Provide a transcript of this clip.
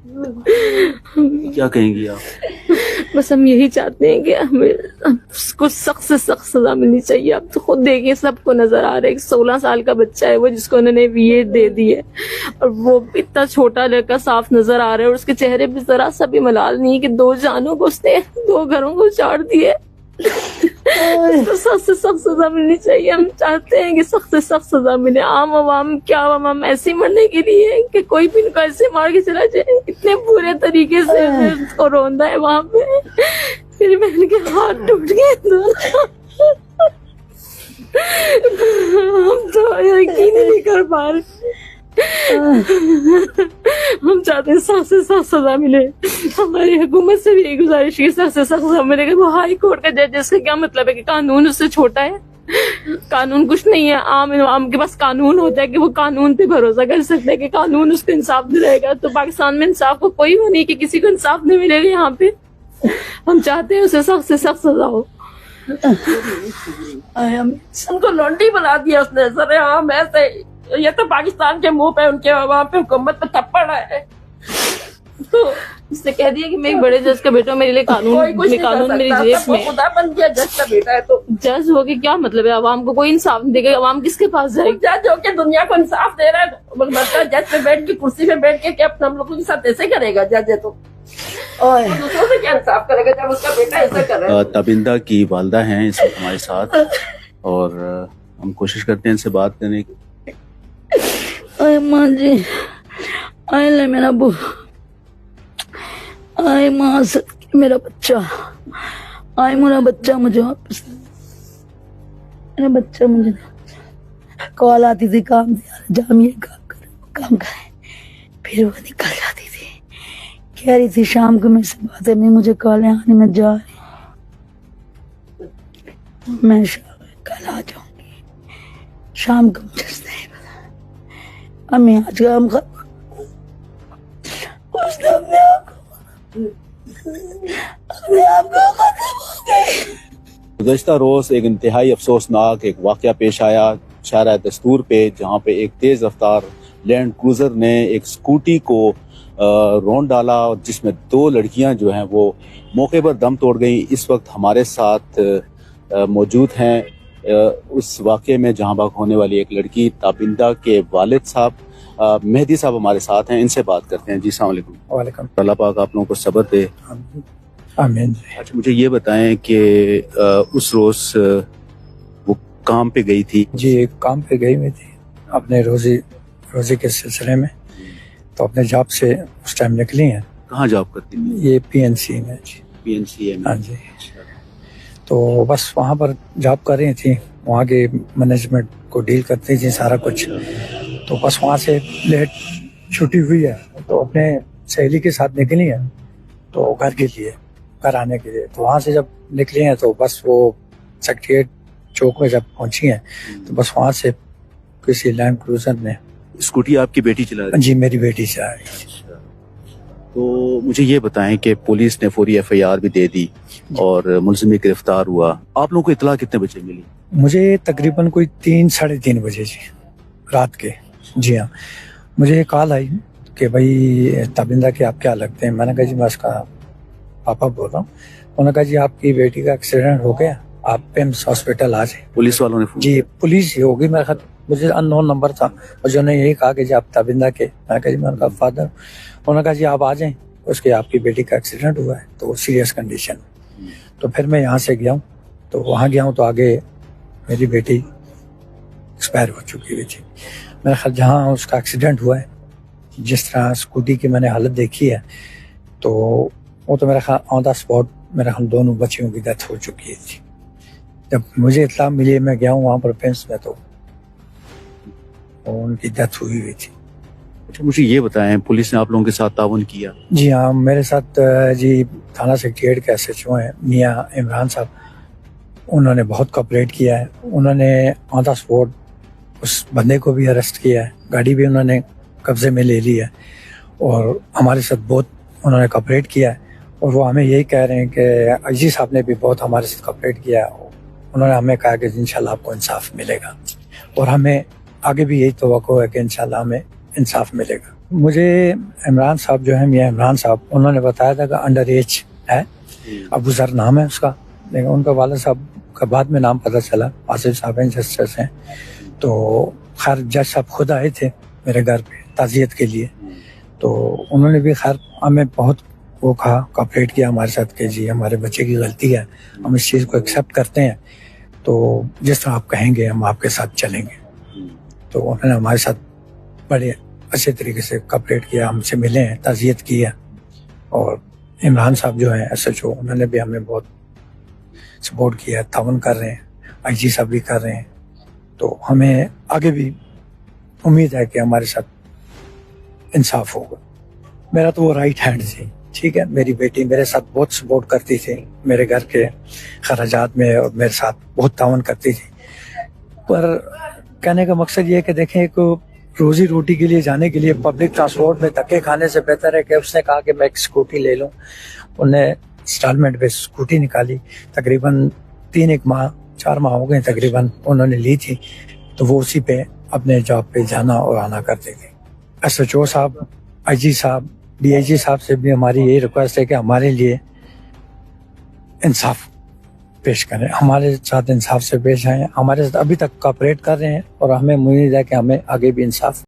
क्या कहेंगी आप? बस हम यही चाहते हैं कि हमें कुछ सख्त से सख्त सजा मिलनी चाहिए। आप तो खुद देखिए, सबको नजर आ रहा है, 16 साल का बच्चा है वो, जिसको उन्होंने वीएट दे दी है, और वो इतना छोटा लड़का साफ नजर आ रहा है, और उसके चेहरे पे जरा सा भी मलाल नहीं कि 2 जानों को उसने 2 घरों को उजाड़ दिए। तो सख्त से सख्त सजा मिलनी चाहिए। हम चाहते हैं कि सख्त से सख्त सजा मिले। आम आवाम क्या आवाम ऐसे मरने के लिए कि कोई भी इनको ऐसे मार के चला जाए। इतने बुरे तरीके से उसको रोंदा है वहां पे, मेरी बहन के हाथ टूट गए दोनों। हम तो यकीन नहीं कर पा रहे। हम चाहते हैं सख्त से सख्त सजा मिले। हमारी हुकूमत से भी यही गुजारिश है, सख्त से सख्त सजा मिले। वो हाई कोर्ट का जज, इसका क्या मतलब है कि कानून उससे छोटा है? कानून कुछ नहीं है। आम के पास कानून होता है कि वो कानून पे भरोसा कर सकते हैं कि कानून उसको इंसाफ दिलाएगा। तो पाकिस्तान में इंसाफ को कोई वो नहीं कि किसी को इंसाफ नहीं मिलेगा यहाँ पे। हम चाहते हैं उसे सख्त से सख्त सजा हो। उनको लौंडी बना दिया उसने सरेआम ऐसे। ये तो पाकिस्तान के मुंह पे, उनके वहां पे हुकूमत पे थप्पड़ है। तो इसने कह दिया कि मैं एक बड़े जज का बेटा, मेरे लिए कानून मेरी जेब में। खुदा बन गया जज का बेटा है तो जज हो के क्या मतलब है? आवाम को कोई इंसाफ नहीं देगा, आवाम किसके पास जाएगी? जज होके दुनिया को इंसाफ दे रहा है, जज पे बैठ के, कुर्सी पे बैठ के क्या अपने हम लोगों के साथ ऐसे करेगा? जज है तो दूसरों से क्या इंसाफ करेगा जब उसका बेटा ऐसा कर रहा है? ताबिंदा की वालदा हैं इस वक्त हमारे साथ, और हम कोशिश करते हैं इनसे बात करने की। आए माँ जी, आए ले मेरा बू, आए माँ मेरा बच्चा, आए मेरा बच्चा मुझे वापस, मेरा बच्चा मुझे। कॉल आती थी काम से, जामिए काम करे, फिर वो निकल जाती थी। कह रही थी शाम को मेरे से बातें नहीं, मुझे कॉलें आने में जा रही, मैं कल आ जाऊंगी शाम को। मुझे नहीं पता अम्मी आज काम कर, उसने अपने आप को खत्म हो गई। गुज़श्ता रोज एक इंतहाई अफसोसनाक एक वाक़या पेश आया शाहराह दस्तूर पे, जहाँ पे एक तेज रफ्तार लैंड क्रूजर ने एक स्कूटी को रौंद डाला, और जिसमें 2 लड़कियां जो हैं वो मौके पर दम तोड़ गई। इस वक्त हमारे साथ मौजूद हैं उस वाक़े में जहाँ बाग होने वाली एक लड़की ताबिंदा के वालिद साहब मेहदी साहब हमारे साथ हैं। इनसे बात करते हैं। जी अस्सलाम वालेकुम। वालेकुम। अल्लाह पाक आप लोगों को सब्र दे। आमीन। अच्छा, मुझे ये बताएं कि उस रोज वो काम पे गई थी? जी काम पे गई हुई थी अपने रोजी के सिलसिले में, तो अपने जॉब से उस टाइम निकली हैं। कहाँ जॉब करती थी? ये पीएनसी में जी। पीएनसी में? हाँ जी। तो बस वहाँ पर जॉब कर रही थी, वहाँ के मैनेजमेंट को डील करती थी सारा कुछ। तो बस वहाँ से लेट छुट्टी हुई है, तो अपने सहेली के साथ निकली है तो घर के लिए, घर आने के लिए। तो वहाँ से जब निकली हैं तो बस वो सेक्रेटरिएट चौक में जब पहुंची हैं तो बस वहाँ से किसी लैंड क्रूजर ने। स्कूटी आपकी बेटी चला रही? जी मेरी बेटी चला रही। तो मुझे ये बताएं कि पुलिस ने फौरी एफआईआर भी दे दी और मुलजिम भी गिरफ्तार हुआ। आप लोगों को इतला कितने बजे मिली? मुझे तकरीबन कोई 3 साढ़े 3 बजे जी रात के। जी हाँ, मुझे कॉल आई कि भाई ताबिंदा के आप क्या लगते हैं। मैंने कहा जी मैं उसका पापा बोल रहा हूँ। उन्होंने कहा जी आपकी बेटी का एक्सीडेंट हो गया, आप पेम्स हॉस्पिटल आ जाए। पुलिस वालों ने? जी पुलिस ही होगी मेरे ख्याल, मुझे अननोन नंबर था और जो ने यही कहा कि जी आप ताबिंदा के। मैंने कहा जी मैं उनका फादर। उन्होंने कहा जी आप आ जाएं, उसके आपकी बेटी का एक्सीडेंट हुआ है तो वो सीरियस कंडीशन। तो फिर मैं यहाँ से गया हूँ, तो वहाँ गया हूँ तो आगे मेरी बेटी एक्सपायर हो चुकी हुई थी। मेरा ख्याल जहाँ उसका एक्सीडेंट हुआ है, जिस तरह स्कूटी की मैंने हालत देखी है, तो वो तो मेरा ख्याल ऑन द स्पॉट मेरा ख्याल 2 बच्चियों की डेथ हो चुकी थी। जब मुझे इत्तला मिली, मैं गया हूँ वहाँ पर पेंस में, तो उनकी डेथ हुई थी। अच्छा, मुझे ये बताएं पुलिस ने आप लोगों के साथ ताउन किया? जी हाँ, मेरे साथ जी थाना सेक्रेटरिएट के SHO हैं मियाँ इमरान साहब, उन्होंने बहुत कोऑपरेट किया है। उन्होंने ऑन द स्पॉट उस बंदे को भी अरेस्ट किया है, गाड़ी भी उन्होंने कब्जे में ले ली है और हमारे साथ बहुत उन्होंने कोऑपरेट किया है। और वो हमें यही कह रहे हैं कि अजीज साहब ने भी बहुत हमारे साथ कोऑपरेट किया है। उन्होंने हमें कहा कि इंशाल्लाह आपको इंसाफ मिलेगा और हमें आगे भी यही तवक्को है कि इंशाल्लाह हमें इंसाफ मिलेगा। मुझे इमरान साहब जो है, मियां इमरान साहब, उन्होंने बताया था कि अंडर एज है, अबू जर नाम है उसका, लेकिन उनका वालिद साहब का बाद में नाम पता चला, आसिफ साहब हैं, जस्टिस हैं। तो खैर जज साहब खुद आए थे मेरे घर पे ताज़ियत के लिए, तो उन्होंने भी खैर हमें बहुत वो कहा, कॉपरेट किया हमारे साथ कि जी हमारे बच्चे की गलती है, हम इस चीज़ को एक्सेप्ट करते हैं, तो जिस तरह आप कहेंगे हम आपके साथ चलेंगे। तो उन्होंने हमारे साथ बड़े अच्छे तरीके से कॉपरेट किया, हमसे मिले हैं, ताज़ियत की है। और इमरान साहब जो हैं SHO, उन्होंने भी हमें बहुत सपोर्ट किया, तावन कर रहे हैं, IG साहब भी कर रहे हैं। तो हमें आगे भी उम्मीद है कि हमारे साथ इंसाफ होगा। मेरा तो वो राइट हैंड थी, ठीक है, मेरी बेटी मेरे साथ बहुत सपोर्ट करती थी, मेरे घर के खर्चात में, और मेरे साथ बहुत तावन करती थी। पर कहने का मकसद ये है कि देखें, एक रोजी रोटी के लिए जाने के लिए पब्लिक ट्रांसपोर्ट में धक्के खाने से बेहतर है कि उसने कहा कि मैं एक स्कूटी ले लूं। उन्हें इंस्टॉलमेंट पे स्कूटी निकाली, तकरीबन 4 माह हो गए तकरीबन उन्होंने ली थी, तो वो उसी पे अपने जॉब पे जाना और आना करते थे। SHO साहब, IG साहब, DIG साहब से भी हमारी यही रिक्वेस्ट है कि हमारे लिए इंसाफ पेश करें, हमारे साथ इंसाफ से पेश आए। हमारे साथ अभी तक कॉपरेट कर रहे हैं और हमें उम्मीद है कि हमें आगे भी इंसाफ